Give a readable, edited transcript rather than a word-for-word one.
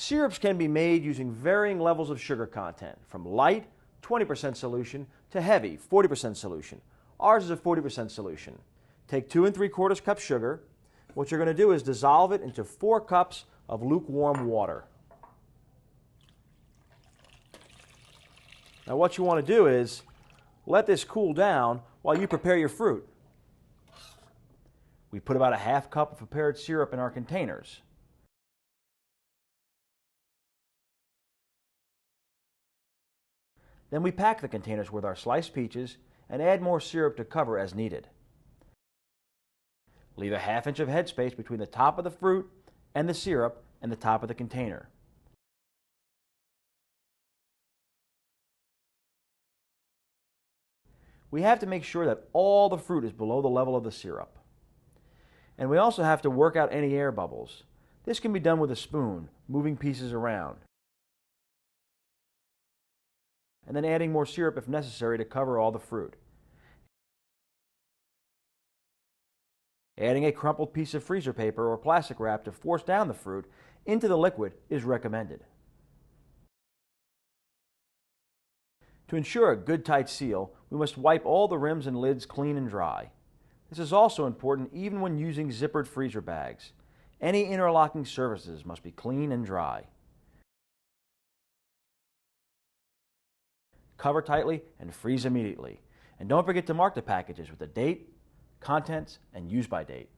Syrups can be made using varying levels of sugar content, from light, 20% solution, to heavy, 40% solution. Ours is a 40% solution. Take 2 3/4 cups sugar. What you're going to do is dissolve it into 4 cups of lukewarm water. Now what you want to do is let this cool down while you prepare your fruit. We put about a half cup of prepared syrup in our containers. Then we pack the containers with our sliced peaches and add more syrup to cover as needed. Leave a ½ inch of headspace between the top of the fruit and the syrup and the top of the container. We have to make sure that all the fruit is below the level of the syrup. And we also have to work out any air bubbles. This can be done with a spoon, moving pieces around, and then adding more syrup if necessary to cover all the fruit. Adding a crumpled piece of freezer paper or plastic wrap to force down the fruit into the liquid is recommended. To ensure a good tight seal, we must wipe all the rims and lids clean and dry. This is also important even when using zippered freezer bags. Any interlocking surfaces must be clean and dry. Cover tightly and freeze immediately. And don't forget to mark the packages with the date, contents, and use by date.